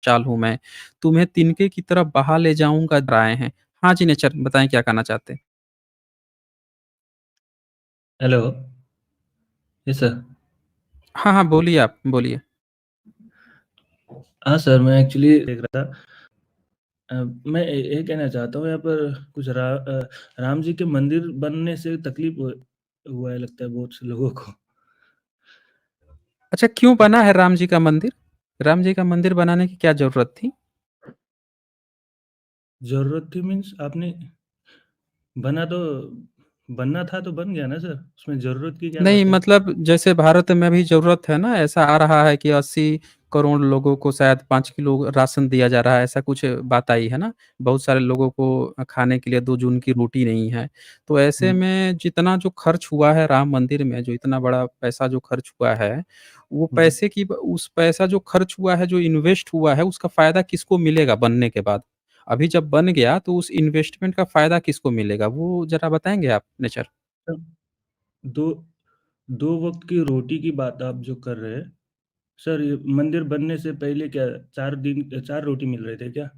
चाल हूँ मैं, तुम्हें तिनके की तरह बहा ले जाऊँगा राय हैं। हाँ जी, नेचर बताएँ क्या कहना चाहते हैं? हेलो। Yes sir. हाँ, हाँ, बोलिए आप, बोलिए। हाँ सर, मैं एक्चुअली देख रहा था। मैं ये कहना चाहता हूँ यहाँ पर कुछ राम जी के मंदिर बनने से तकलीफ हुआ है लगता है बहुत से लोगों को। अच्छा क्यों बना है राम जी का मंदिर? राम जी का मंदिर बनाने की क्या ज़रूरत थी? ज़रूरत थी मीन्स आपने बना तो बनना था तो बन गया ना सर, उसमें ज़रूरत की क्या नहीं बात है? मतलब जैसे भारत में भी ज़रूरत है ना, ऐसा आ रहा है कि 80 करोड़ लोगों को शायद 5 किलो राशन दिया जा रहा है, ऐसा कुछ बात आई है ना? बहुत सारे लोगों को खाने के लिए 2 जून की रोटी नहीं है। तो ऐसे हुँ, में जितना जो खर्च हुआ है राम मंदिर में, जो इतना बड़ा पैसा जो खर्च हुआ है, वो हुँ। पैसे की ब उस पैसा जो खर्च हुआ है, जो इन्वेस्ट हुआ है, उसका फ़ायदा किसको मिलेगा बनने के बाद? अभी जब बन गया तो उस इन्वेस्टमेंट का फ़ायदा किसको मिलेगा? वो ज़रा बताएँगे आप नेचर? सर 2 2 वक़्त की रोटी की बात आप जो कर रहे हैं, सर ये मंदिर बनने से पहले क्या 4 रोटी मिल रहे थे क्या?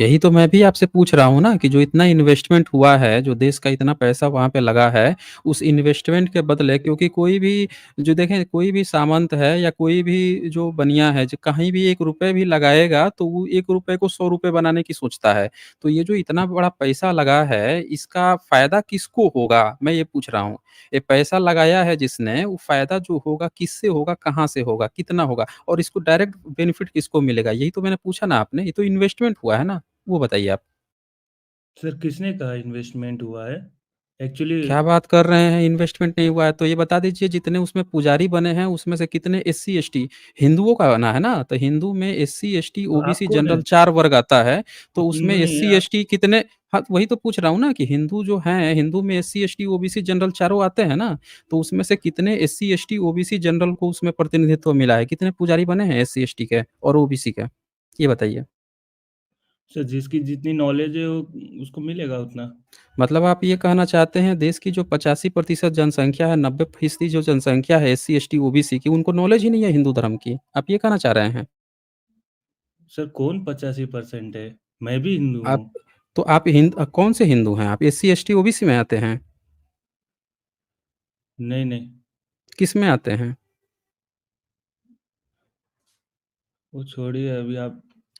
यही तो मैं भी आपसे पूछ रहा हूँ ना कि जो इतना इन्वेस्टमेंट हुआ है, जो देश का इतना पैसा वहाँ पे लगा है, उस इन्वेस्टमेंट के बदले क्योंकि कोई भी जो देखें कोई भी सामंत है या कोई भी जो बनिया है, जो कहीं भी ₹1 भी लगाएगा तो वो ₹1 को ₹100 बनाने की सोचता है। तो ये जो इतना बड़ा पैसा लगा है, इसका फ़ायदा किसको होगा? मैं ये पूछ रहा हूँ। ये पैसा लगाया है जिसने, वो फ़ायदा जो होगा किससे होगा, कहाँ से होगा, कितना होगा और इसको डायरेक्ट बेनिफिट किसको मिलेगा? यही तो मैंने पूछा ना आपने, ये तो इन्वेस्टमेंट हुआ है ना। वो बताइए आप? सर किसने कहा इन्वेस्टमेंट हुआ है? एक्चुअली क्या बात कर रहे हैं इन्वेस्टमेंट नहीं हुआ है, तो ये बता दीजिए जितने उसमें पुजारी बने हैं उसमें से कितने एससी, एसटी हिंदुओं का बना है ना? तो हिंदू में एससी, एसटी, तो आप ओबीसी कौन है? जनरल 4 वर्ग आता है, तो उसमें हिंदू नहीं एससी, है आप। एसटी कितने हाँ, वही तो पूछ रहा हूँ ना कि हिंदू जो हैं, हिंदू में एससी, एसटी, ओबीसी जनरल चारों आते हैं ना? तो उसमें से कितने एससी, एसटी, ओबीसी जनरल को उसमें प्रतिनिधित्व मिला है? कितने पुजारी बने हैं एससी, एसटी के और ओबीसी के? ये बताइए। सर जिसकी जितनी नॉलेज है वो उसको मिलेगा उतना। मतलब आप ये कहना चाहते हैं देश की जो 85% जनसंख्या है, 90% जो जनसंख्या है एससी, एसटी, ओबीसी की उनको नॉलेज ही नहीं है हिंदू धर्म की। आप ये कहना चाह रहे हैं? सर कौन 85% है? मैं भी हिंदू आप हूँ। तो आप कौन से हिंदू हैं आप? एससी, एसटी, ओबीसी में आते हैं? नहीं, नहीं, किस में आते हैं? वो छोड़िए अभी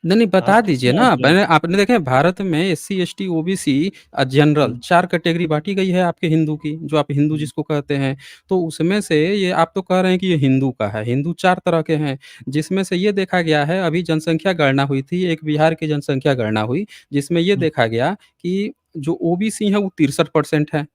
नहीं, नहीं बता आप दीजिए किसमें ना। आते हैं? मैंने आपने देखें भारत में एससी, एसटी, ओबीसी जनरल हुँ, 4 कैटेगरी बाँटी गई है आपके हिंदू की, जो आप हिंदू हुँ, जिसको कहते हैं। तो उसमें से ये आप तो कह रहे हैं कि ये हिंदू का है, हिंदू 4 तरह के हैं, जिसमें से ये देखा गया है अभी जनसंख्या गणना हुई थी, एक बिहार की जनसंख्या गणना हुई, जिसमें ये हुँ, देखा गया कि जो ओबीसी हैं वो 63% है,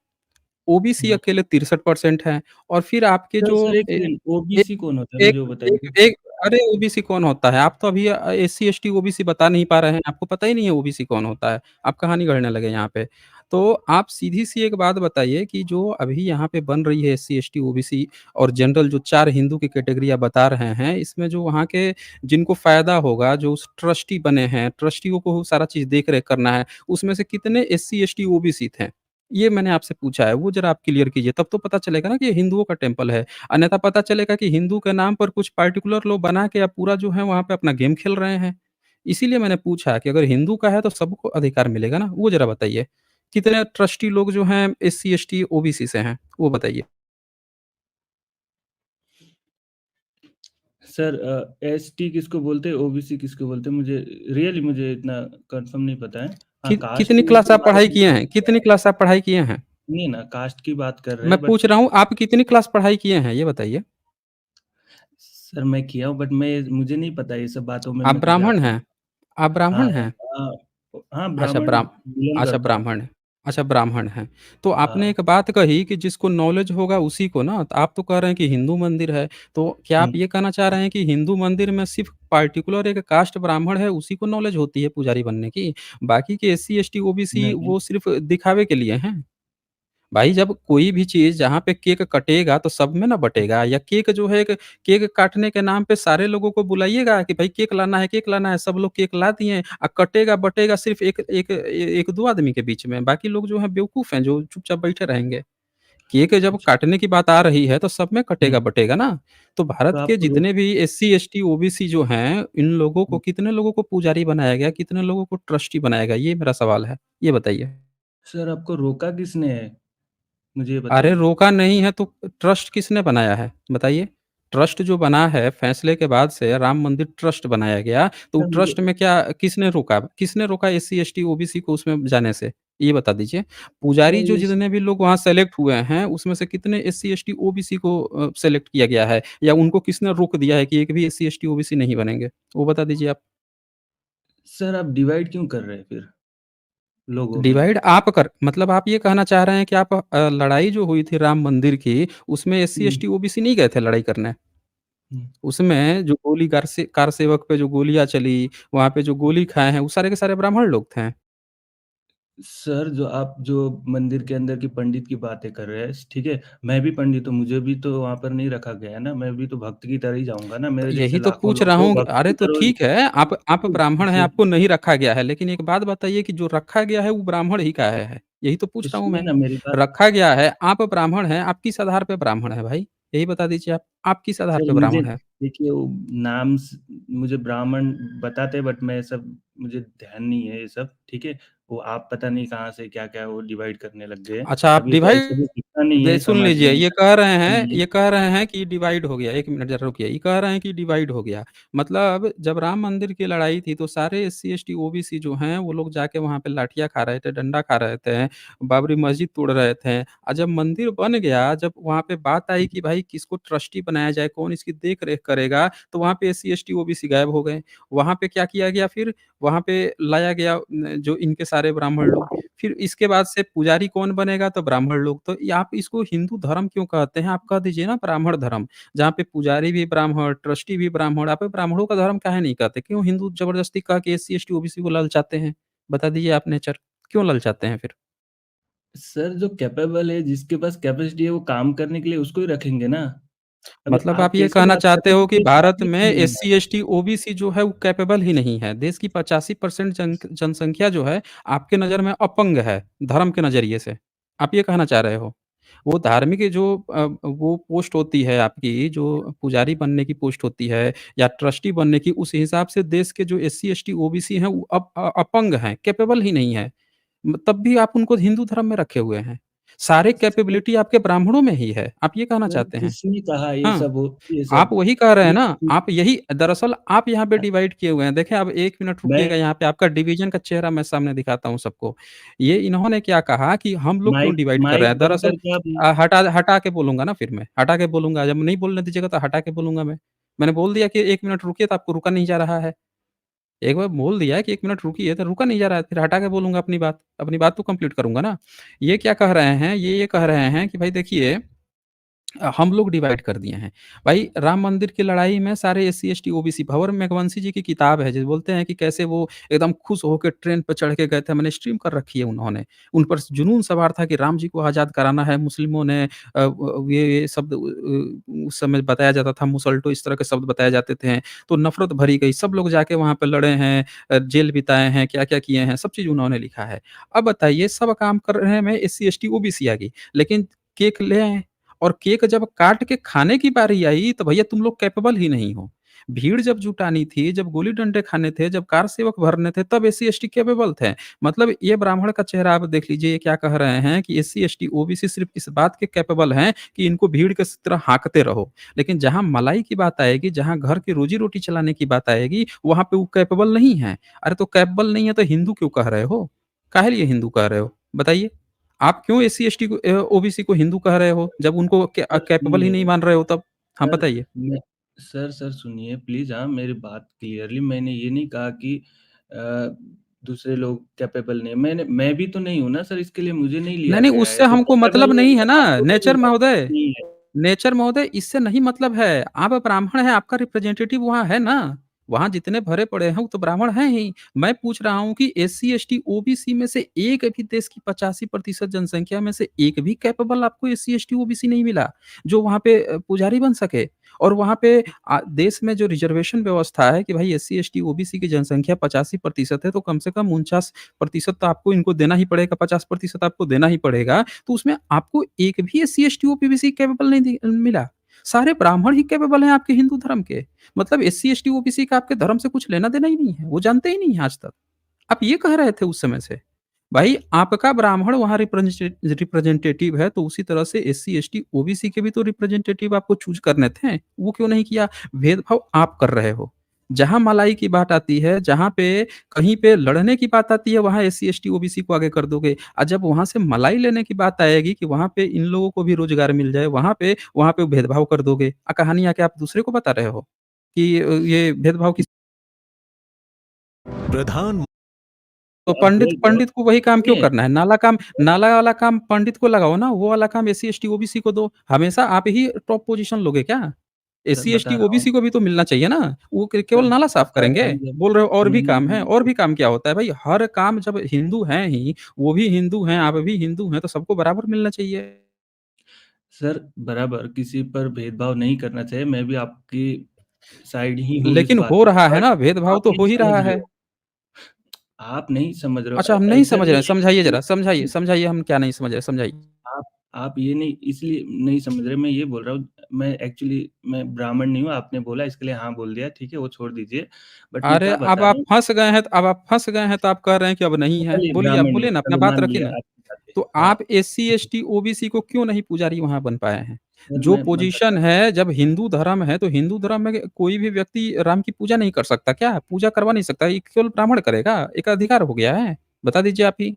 ओबीसी हुँ। अकेले 63% है और फिर आपके सर जो सर एक ए सेकंड एक ओबीसी कौन होता है एक मुझे वो एक बताइए? एक अरे ओबीसी कौन होता है? आप तो अभी एससी, एसटी, ओबीसी बता नहीं पा रहे हैं, आपको पता ही नहीं है ओबीसी कौन होता है। आप कहानी गढ़ने लगे यहाँ पे। तो आप सीधी-सी एक बात बताइए कि जो अभी यहाँ पे बन रही है एससी, एसटी, ओबीसी और जनरल जो 4 हिंदू की कैटेगरी आप बता रहे हैं, इसमें जो वहाँ के जिनको फ़ायदा होगा, जो उस ट्रस्टी बने हैं, ट्रस्टियों को सारा चीज़ देख-रेख करना है, उसमें से कितने एससी, एसटी, ओबीसी थे? ये मैंने आपसे पूछा है, वो ज़रा आप क्लियर कीजिए, तब तो पता चलेगा ना कि ये हिंदुओं का टेम्पल है। अन्यथा पता चलेगा कि हिंदू के नाम पर कुछ पार्टिकुलर लोग बना के अब पूरा जो है वहाँ पे अपना गेम खेल रहे हैं। इसीलिए मैंने पूछा कि अगर हिंदू का है तो सबको अधिकार मिलेगा ना, वो ज़रा बताइए। कितने ट्रस्टी लोग जो हैं एससी, एसटी, ओबीसी से हैं, वो बताइए? सर एसटी किसको बोलते हैं, ओबीसी किसको बोलते हैं? मुझे रियली मुझे इतना कन्फर्म नहीं पता है। हाँ, कास्ट कितनी की क्लास वैसे आप भारत पढ़ाई में किए हैं? कितनी क्लास आप पढ़ाई किए हैं? सुनिए ना कास्ट की बात कर रहे मैं हैं बट पूछ रहा हूँ आप कितनी क्लास पढ़ाई किए हैं, ये बताइए? सर मैं किया हूँ बट मैं मुझे नहीं पता ये सब बातों में आप मैं तो ब्राह्मण जाता हैं? नहीं। आप हाँ, ब्राह्मण हैं? हाँ, हाँ, अच्छा ब्राह्मण बिलॉन्ग अच्छा करता हूँ। ब्राह्मण अच्छा ब्राह्मण हैं। तो आपने हाँ, एक बात कही कि जिसको नॉलेज होगा उसी को ना, तो आप तो कह रहे हैं कि हिंदू मंदिर है, तो क्या हुँ, आप ये कहना चाह रहे हैं कि हिंदू मंदिर में सिर्फ़ पार्टिकुलर एक कास्ट ब्राह्मण है, उसी को नॉलेज होती है पुजारी बनने की? बाकी के एससी, एसटी, ओबीसी नहीं, वो सिर्फ़ दिखावे के लिए हैं? भाई जब कोई भी चीज़ जहाँ पे केक कटेगा तो सब में ना बँटेगा या केक जो है एक केक काटने के नाम पे सारे लोगों को बुलाइएगा कि भाई केक लाना है, सब लोग केक ला दिए कटेगा बँटेगा सिर्फ़ एक 1-2 आदमी के बीच में, बाकी लोग जो हैं बेवकूफ़ हैं जो चुपचाप बैठे रहेंगे। केक जब अच्छा, काटने की बात आ रही है तो सब में हुँ, कटेगा-बटेगा ना। तो तो भारत के आपको जितने भी एससी, एसटी, ओबीसी जो हैं, इन लोगों को कितने लोगों को पुजारी बनाया गया, कितने लोगों को ट्रस्टी बनाया गया? ये मेरा सवाल है। ये बताइए। सर आपको रोका किसने है? मुझे ये अरे! बताइए। रोका नहीं है तो ट्रस्ट किसने बनाया है? बताइए। ट्रस्ट जो बना है फैसले के बाद से राम मंदिर ट्रस्ट बनाया गया, तो सर मुझे ट्रस्ट में क्या किसने रोका? किसने रोका एससी, एसटी, ओबीसी को उसमें जाने से? ये बता दीजिए। पुजारी सर जो ये जितने भी लोग वहाँ सेलेक्ट हुए हैं, उसमें से कितने एससी, एसटी, ओबीसी को सेलेक्ट किया गया है? या उनको किसने रोक दिया है कि एक भी एससी, एसटी, ओबीसी नहीं बनेंगे? वो बता दीजिए आप। सर आप डिवाइड क्यों कर रहे हैं फिर लोगों में? डिवाइड आप कर मतलब आप ये कहना चाह रहे हैं कि आप लड़ाई जो हुई थी राम मंदिर की, उसमें एससी, हुँ, एसटी, ओबीसी नहीं गए थे लड़ाई करने? हुँ। उसमें जो गोली कार सेवक पे जो गोलियाँ चली, वहाँ पे जो गोली खाए हैं, वो सारे के सारे ब्राह्मण लोग थे। सर जो आप जो मंदिर के अंदर की पंडित की बातें कर रहे हैं, ठीक है? मैं भी पंडित हूँ, मुझे भी तो वहाँ पर नहीं रखा गया है ना, मैं भी तो भक्त की तरह ही जाऊँगा ना, तो मेरे जैसे यही तो लाखों पूछ लोग रहा वो हूँ भक्त अरे की तो तरह ही ठीक है, आप ब्राह्मण हैं, जी, आपको नहीं रखा गया है, लेकिन एक बात बताइए कि जो रखा गया है, वो ब्राह्मण ही का है। यही तो पूछ तो रहा हूँ सुनिए मैं। ना मेरी बात। रखा गया है, आप ब्राह्मण हैं, आप किस आधार पे ब्राह्मण हैं भाई? यही बता दीजिए आप किस आधार सर पे मुझे ब्राह्मण हैं? देखिए वो नाम मुझे ब्राह्मण बताते बट मैं सब मुझे ध्यान नहीं है ये सब, ठीक है? वो आप पता नहीं कहाँ से क्या-क्या वो डिवाइड करने लग गए हैं। अच्छा आप अब ये तो ऐसे डिवाइड भी दिखता नहीं दे है सुन समाज लीजिए, में नहीं है। ये कह रहे हैं कि डिवाइड हो गया। 1 मिनट ज़रा रुकिए। ये कह रहे हैं कि डिवाइड हो गया। मतलब जब राम मंदिर की लड़ाई थी तो सारे एससी, एसटी, ओबीसी जो हैं वो लोग जाके वहाँ पे लाठियाँ खा रहे थे, डंडा खा रहे थे, बाबरी मस्जिद तोड़ रहे थे। और जब मंदिर बन गया, जब वहाँ पे बात आई कि भाई किसको ट्रस्टी बनाया जाए, कौन इसकी देख-रेख करेगा, तो वहाँ पे एससी, एसटी, ओबीसी गायब हो गए। वहाँ पे क्या किया गया फिर? वहाँ पे लाया गया जो इनके सारे ब्राह्मण लोग। फिर इसके बाद से पुजारी कौन बनेगा? तो ब्राह्मण लोग। तो ये आप इसको हिंदू धर्म क्यों कहते हैं? आप कह दीजिए ना ब्राह्मण धर्म, जहाँ पे पुजारी भी ब्राह्मण, ट्रस्टी भी ब्राह्मण, आप ब्राह्मणों का धर्म काहे नहीं कहते? क्यों हिंदू ज़बरदस्ती कह के एससी, एसटी, ओबीसी को ललचाते हैं? बता दीजिए आप नेचर, क्यों ललचाते हैं फिर? सर जो कैपेबल है, जिसके पास कैपेसिटी है वो काम करने के लिए उसको ही रखेंगे ना। अभी मतलब आप आप ये कैसे कहना बात कर चाहते रहे हैं हो कि कि ये भारत बात ही में नहीं है। एससी, एसटी, ओबीसी जो है वो कैपेबल ही नहीं है। देश की 85% जनसंख्या जो है आपके नज़र में अपंग है, धर्म के नज़रिए से। आप ये कहना चाह रहे हो? वो धार्मिक जो वो पोस्ट होती है आपकी, जो पुजारी बनने की पोस्ट होती है या ट्रस्टी बनने की, उस हिसाब से देश के जो एससी, एसटी, ओबीसी हैं वो अपंग हैं, कैपेबल ही नहीं है। तब भी आप उनको हिंदू धर्म में रखे हुए हैं। सारे सर कैपेबिलिटी आपके ब्राह्मणों में ही है। आप ये कहना सर चाहते हैं? किसने कहा हाँ। ये आप सब? वही कह रहे हैं ये ना, आप यही दरअसल आप यहाँ पे डिवाइड किए हुए हैं। देखें अब 1 मिनट मैं रुकिएगा यहाँ पे आपका डिवीज़न का चेहरा मैं सामने दिखाता हूँ सबको। ये इन्होंने क्या कहा कि हम लोग क्यों माइक डिवाइड कर रहे माइक हैं? बंद दरअसल करके आप हटा हटा के बोलूँगा ना फिर मैं, हटा के बोलूँगा। जब नहीं बोलने दीजिएगा तो हटा के बोलूँगा मैं। मैंने बोल दिया कि 1 मिनट रुकिए तो आपको रुका नहीं जा रहा है। एक बार बोल दिया है कि 1 मिनट रुकिए तो रुका नहीं जा रहा है, फिर हटा के बोलूँगा अपनी बात तो कंप्लीट करूँगा ना। ये क्या कह रहे हैं, ये कह रहे हैं कि भाई देखिए हम लोग डिवाइड कर दिए हैं। भाई राम मंदिर की लड़ाई में सारे एससी, एसटी, ओबीसी भंवर मेघवंशी जी की किताब है, जो बोलते हैं कि कैसे वो एकदम खुश होके ट्रेन पे चढ़ के गए थे, मैंने स्ट्रीम कर रखी है उन्होंने। उन पर जुनून सवार था कि राम जी को आज़ाद कराना है, मुस्लिमों ने ये शब्द उस समय बताया जाता था, मुसलटो इस तरह के शब्द बताए जाते थे, तो नफ़रत भरी गई। सब लोग जाके वहाँ पे लड़े हैं, जेल बिताए हैं, क्या-क्या किए हैं, सब चीज़ उन्होंने लिखा है। अब बताइए सब काम करने में एससी, एसटी, ओबीसी आ गई, लेकिन केक ले आए और केक जब काट के खाने की बारी आई तो भैया तुम लोग कैपेबल ही नहीं हो। भीड़ जब जुटानी थी, जब गोली डंडे खाने थे, जब कार सेवक भरने थे तब एससी, एसटी कैपेबल थे। मतलब ये ब्राह्मण का चेहरा आप देख लीजिए, ये क्या कह रहे हैं कि एससी, एसटी, ओबीसी सिर्फ़ इस बात के कैपेबल हैं कि इनको भीड़ के तरह हाँकते रहो। लेकिन जहाँ मलाई की बात आएगी, जहाँ घर की रोज़ी-रोटी चलाने की बात आएगी, वहाँ पे वो कैपेबल नहीं हैं। अरे तो कैपेबल नहीं है तो हिंदू क्यों कह रहे हो? काहे लिए हिंदू कह रहे हो? बताइए। आप क्यों एससी, एसटी को ओबीसी को हिंदू कह रहे हो, जब उनको सर कैपेबल ही सुनिए, नहीं मान रहे हो तब? हाँ, सर बताइए। मैं सर सुनिए प्लीज़ हाँ, मेरी बात क्लियरली मैंने ये नहीं कहा कि अ, दूसरे लोग कैपेबल नहीं है। मैं भी तो नहीं हूँ ना सर, इसके लिए मुझे नहीं नहीं, लिया नहीं गया है। उससे जो हमको कैपेबल मतलब है नहीं है वो ना, आप लोगों को नहीं है। नेचर महोदय इससे नहीं मतलब है। आप ब्राह्मण हैं, आपका रिप्रेजेंटेटिव वहाँ है ना, वहाँ जितने भरे पड़े हैं, वो तो ब्राह्मण हैं ही। मैं पूछ रहा हूँ कि एससी, एसटी, ओबीसी में से एक भी देश की 85% जनसंख्या में से एक भी कैपेबल आपको एससी, एसटी, ओबीसी नहीं मिला, जो वहाँ पे पुजारी बन सके। और वहाँ पे देश में जो रिज़र्वेशन व्यवस्था है कि भाई एससी, एसटी, ओबीसी की जनसंख्या 85% है, तो कम से कम 49% तो आपको इनको देना ही पड़ेगा, 50% आपको देना ही पड़ेगा। तो उसमें आपको एक भी एससी, एसटी, ओबीसी कैपेबल नहीं मिला। सारे ब्राह्मण ही कैपेबल हैं आपके हिंदू धर्म के। मतलब एससी, एसटी, ओबीसी का आपके धर्म से कुछ लेना-देना ही नहीं है, वो जानते ही नहीं हैं आज तक। आप ये कह रहे थे उस समय से। भाई आपका ब्राह्मण वहाँ रिप्रेजेंटेटिव है, तो उसी तरह से एससी, एसटी, ओबीसी के भी तो रिप्रेजेंटेटिव आपको चूज़ करने थे, वो क्यों नहीं किया? भेदभाव आप कर रहे हो। जहाँ मलाई की बात आती है, जहाँ पे कहीं पे लड़ने की बात आती है, वहाँ एससी, एसटी, ओबीसी को आगे कर दोगे। जब वहाँ से मलाई लेने की बात आएगी कि वहाँ पे इन लोगों को भी रोज़गार मिल जाए, वहाँ पे भेदभाव कर दोगे। कहानी आके आप दूसरे को बता रहे हो कि ये भेदभाव किस प्रधान तो आप पंडित बोल रहे हो पंडित को वही काम क्यों सुनिए, करना है? नाला वाला काम पंडित को लगाओ ना, वो वाला काम एससी, एसटी, ओबीसी को दो। हमेशा आप ही टॉप पोज़ीशन लोगे क्या? सर एससी, बता एसटी, रहा हूँ ओबीसी को भी तो मिलना चाहिए ना। वो केवल सर नाला साफ बता रहा करेंगे? हूँ जब बोल रहे हो और भी काम है, और हुँ, भी काम क्या होता है भाई? हर काम जब हिंदू हैं ही, वो भी हिंदू हैं, आप भी हिंदू हैं, तो सबको बराबर मिलना चाहिए। सर बराबर किसी पर भेदभाव नहीं करना चाहिए, मैं भी आपकी साइड ही हूँ इस लेकिन बात हो में, रहा है बट ना, भेदभाव आप तो नहीं हो ही समझ रहा रहे है। हो, आप नहीं समझ रहे हो अच्छा हम नहीं समझ रहे एग्ज़ैक्टली हैं, यही समझाइए चीज़ ज़रा, समझाइए, समझाइए हम क्या नहीं समझ रहे, समझाइए। आप आप ये नहीं इसलिए नहीं समझ रहे, मैं ये बोल रहा हूँ, मैं एक्चुअली मैं ब्राह्मण नहीं हूँ, आपने बोला इसके लिए हाँ बोल दिया, ठीक है, वो छोड़ दीजिए। बट मैं अरे! क्या अब बता रहा आप हूँ, फँस गए हैं, अब आप फँस गए हैं तो आप कह रहे हैं कि अब नहीं है। चलिए बोलिए, आप ब्राह्मण बोलिए नहीं, ना, अपना चलो बात मान रखिए लिया ना। आपकी बातें। तो हाँ, आप एससी, ठीक है, एसटी, ओबीसी को क्यों नहीं पुजारी वहाँ बन पाए हैं? सर जो मैं पोज़ीशन बताता है, जब हिंदू धर्म है, तो हिंदू धर्म में कोई भी व्यक्ति राम की पूजा नहीं कर सकता क्या? पूजा करवा नहीं सकता, ये केवल ब्राह्मण करेगा? एक अधिकार हो गया है? बता दीजिए आप ही।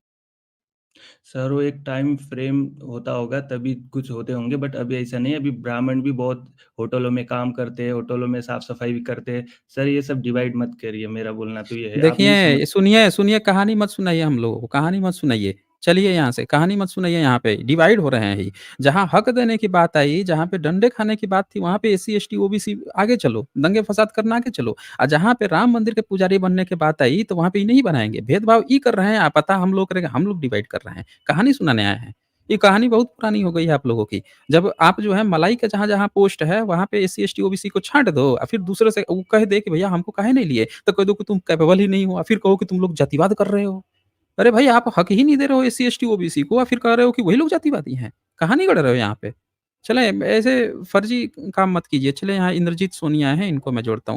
सर वो एक टाइम फ्रेम होता होगा तभी कुछ होते होंगे, बट अभी ऐसा नहीं है, अभी ब्राह्मण भी बहुत होटलों में काम करते हैं, होटलों में साफ-सफाई भी करते हैं। सर ये सब डिवाइड मत करिए, मेरा बोलना तो ये है, आप नहीं समझ देखिए, सुनिए सुनिए, कहानी मत सुनाइए हम लोगों को, कहानी मत सुनाइए। चलिए यहाँ से, कहानी मत सुनाइए यहाँ पे, डिवाइड हो रहे हैं ही। जहाँ हक देने की बात आई, जहाँ पे डंडे खाने की बात थी, वहाँ पे एससी, एसटी, ओबीसी आगे चलो, दंगे-फसाद करना आगे चलो। जहाँ पे राम मंदिर के पुजारी बनने की बात आई, तो वहाँ पे ये नहीं बनाएँगे। भेदभाव ये कर रहे हैं, पता हम लोग करेंगे, हम लोग डिवाइड कर रहे हैं। कहानी सुनाने आए हैं। ये कहानी बहुत पुरानी हो गई है आप लोगों की। जब आप जो है मलाई का जहाँ-जहाँ पोस्ट है, वहाँ पे एससी, एसटी, ओबीसी को छाँट दो फिर दूसरे से वो कह दे कि भैया हमको काहे नहीं लिए? तो कह दो कि तुम कैपेबल ही नहीं हो फिर कहो कि तुम लोग जातिवाद कर रहे हो। अरे भाई आप हक ही नहीं दे रहे हो एससी, एसटी, ओबीसी को फिर कह रहे हो कि वही लोग जातिवादी हैं। कहानी गढ़ रहे हो यहाँ पे। चलें ऐसे फर्जी काम मत कीजिए। चलें यहाँ इंद्रजीत सोनिया हैं, इनको मैं जोड़ता हूँ।